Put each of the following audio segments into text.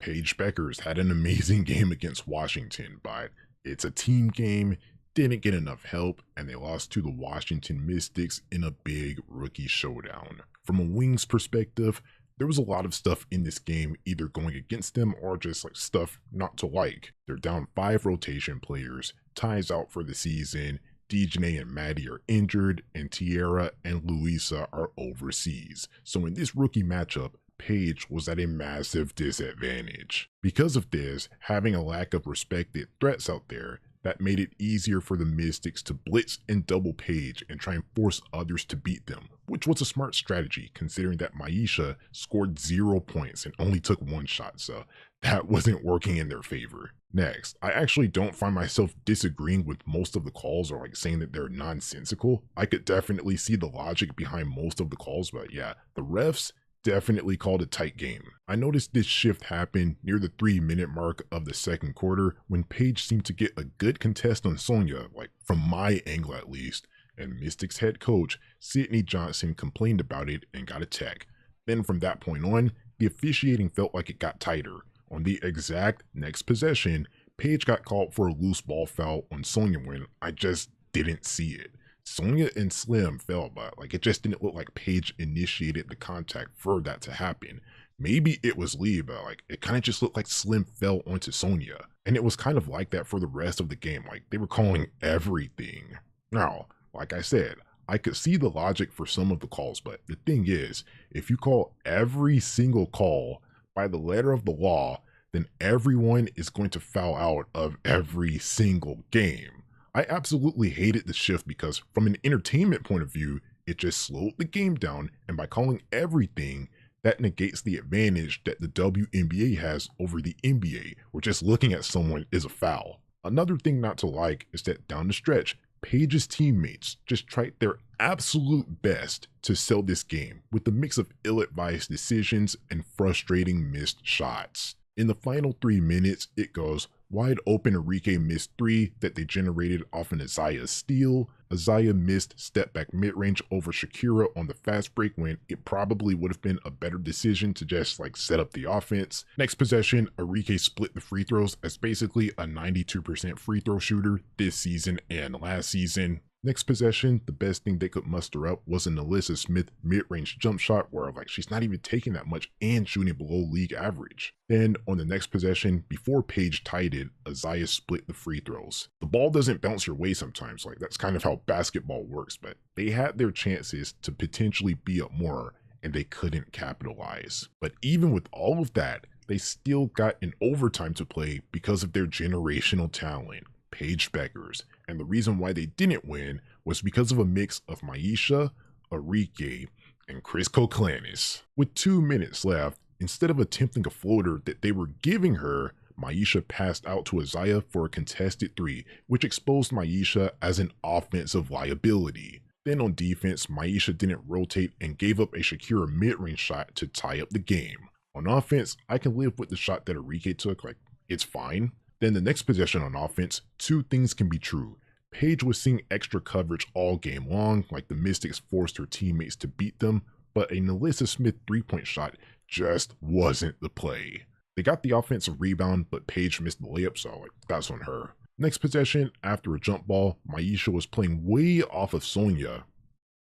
Paige Beckers had an amazing game against Washington, but it's a team game, didn't get enough help, and they lost to the Washington Mystics in a big rookie showdown. From a Wings perspective, there was a lot of stuff in this game either going against them or just like stuff not to like. They're down 5 rotation players, Ty's out for the season, DJ and Maddie are injured, and Tierra and Luisa are overseas. So in this rookie matchup, Paige was at a massive disadvantage. Because of this, having a lack of respected threats out there, that made it easier for the Mystics to blitz and double Paige and try and force others to beat them, which was a smart strategy considering that Maisha scored 0 points and only took 1 shot, so that wasn't working in their favor. Next, I actually don't find myself disagreeing with most of the calls or like saying that they're nonsensical. I could definitely see the logic behind most of the calls, but yeah, the refs definitely called a tight game. I noticed this shift happen near the 3-minute mark of the second quarter when Paige seemed to get a good contest on Sonya, like from my angle at least, and Mystics head coach Sydney Johnson complained about it and got a tech. Then from that point on, the officiating felt like it got tighter. On the exact next possession, Paige got called for a loose ball foul on Sonya when I just didn't see it. Sonya and Slim fell, but like it just didn't look like Paige initiated the contact for that to happen. Maybe it was Lee, but like it kind of just looked like Slim fell onto Sonya. And it was kind of like that for the rest of the game. Like they were calling everything. Now, like I said, I could see the logic for some of the calls, but the thing is, if you call every single call by the letter of the law, then everyone is going to foul out of every single game. I absolutely hated the shift because from an entertainment point of view, it just slowed the game down, and by calling everything, that negates the advantage that the WNBA has over the NBA, where just looking at someone is a foul. Another thing not to like is that down the stretch, Paige's teammates just tried their absolute best to sell this game with a mix of ill-advised decisions and frustrating missed shots. In the final 3 minutes, it goes wide open. Enrique missed 3 that they generated off an Isaiah steal. Isaiah missed step back mid-range over Shakira on the fast break when it probably would have been a better decision to just like set up the offense. Next possession, Enrique split the free throws as basically a 92% free throw shooter this season and last season. Next possession, the best thing they could muster up was an Alyssa Smith mid-range jump shot where like she's not even taking that much and shooting below league average. Then on the next possession, before Paige tied it, Isaiah split the free throws. The ball doesn't bounce your way sometimes, like that's kind of how basketball works, but they had their chances to potentially be up more and they couldn't capitalize. But even with all of that, they still got an overtime to play because of their generational talent, Paige Beckers, and the reason why they didn't win was because of a mix of Maisha, Enrique, and Chris Koklanis. With 2 minutes left, instead of attempting a floater that they were giving her, Maisha passed out to Isaiah for a contested 3, which exposed Maisha as an offensive liability. Then on defense, Maisha didn't rotate and gave up a Shakira mid-range shot to tie up the game. On offense, I can live with the shot that Enrique took, like it's fine. Then the next possession on offense, 2 things can be true. Paige was seeing extra coverage all game long, like the Mystics forced her teammates to beat them, but a Alyssa Smith 3-point shot just wasn't the play. They got the offensive rebound, but Paige missed the layup, so like that's on her. Next possession, after a jump ball, Maisha was playing way off of Sonya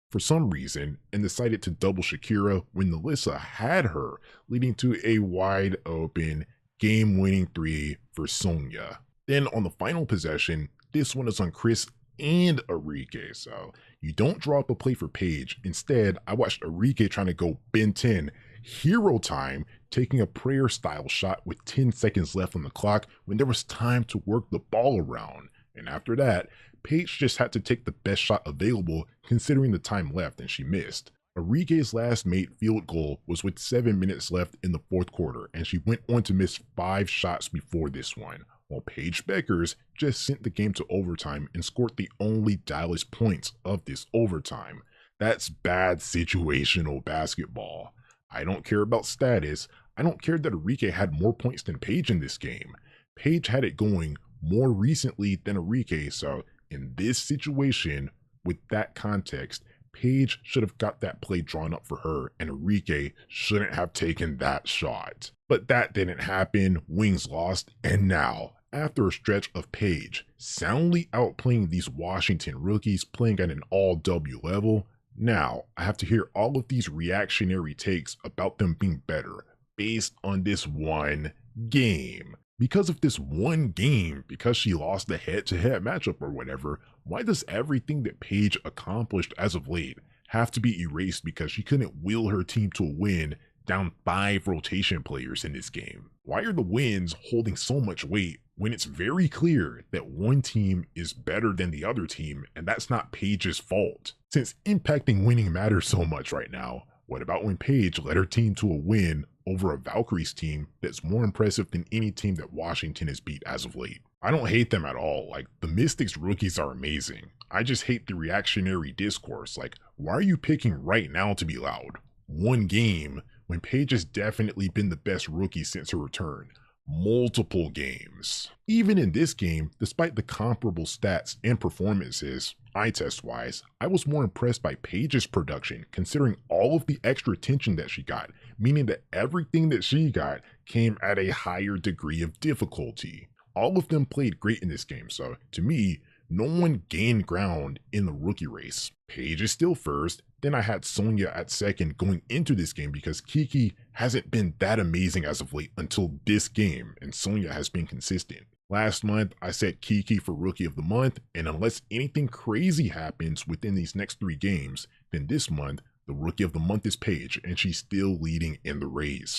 for some reason and decided to double Shakira when Alyssa had her, leading to a wide open game-winning 3 for Sonya. Then on the final possession, this one is on Chris and Enrique, so you don't draw up a play for Paige. Instead, I watched Enrique trying to go Ben 10, hero time, taking a prayer-style shot with 10 seconds left on the clock when there was time to work the ball around. And after that, Paige just had to take the best shot available considering the time left, and she missed. Enrique's last made field goal was with 7 minutes left in the fourth quarter, and she went on to miss 5 shots before this one, while Paige Beckers just sent the game to overtime and scored the only Dallas points of this overtime. That's bad situational basketball. I don't care about status. I don't care that Enrique had more points than Paige in this game. Paige had it going more recently than Enrique, so in this situation, with that context, Paige should have got that play drawn up for her, and Enrique shouldn't have taken that shot. But that didn't happen, Wings lost, and now, after a stretch of Paige soundly outplaying these Washington rookies playing at an all-W level, now I have to hear all of these reactionary takes about them being better based on this one game. Because of this one game, because she lost the head-to-head matchup or whatever, why does everything that Paige accomplished as of late have to be erased because she couldn't will her team to a win down 5 rotation players in this game? Why are the wins holding so much weight when it's very clear that one team is better than the other team, and that's not Paige's fault? Since impacting winning matters so much right now, what about when Paige led her team to a win over a Valkyries team that's more impressive than any team that Washington has beat as of late? I don't hate them at all. Like, the Mystics rookies are amazing. I just hate the reactionary discourse. Like, why are you picking right now to be loud? One game when Paige has definitely been the best rookie since her return. Multiple games. Even in this game, despite the comparable stats and performances, eye test wise, I was more impressed by Paige's production considering all of the extra attention that she got, meaning that everything that she got came at a higher degree of difficulty. All of them played great in this game, so to me, no one gained ground in the rookie race. Paige is still first, then I had Sonya at second going into this game because Kiki hasn't been that amazing as of late until this game, and Sonya has been consistent. Last month, I set Kiki for Rookie of the Month, and unless anything crazy happens within these next 3 games, then this month, the Rookie of the Month is Paige, and she's still leading in the race.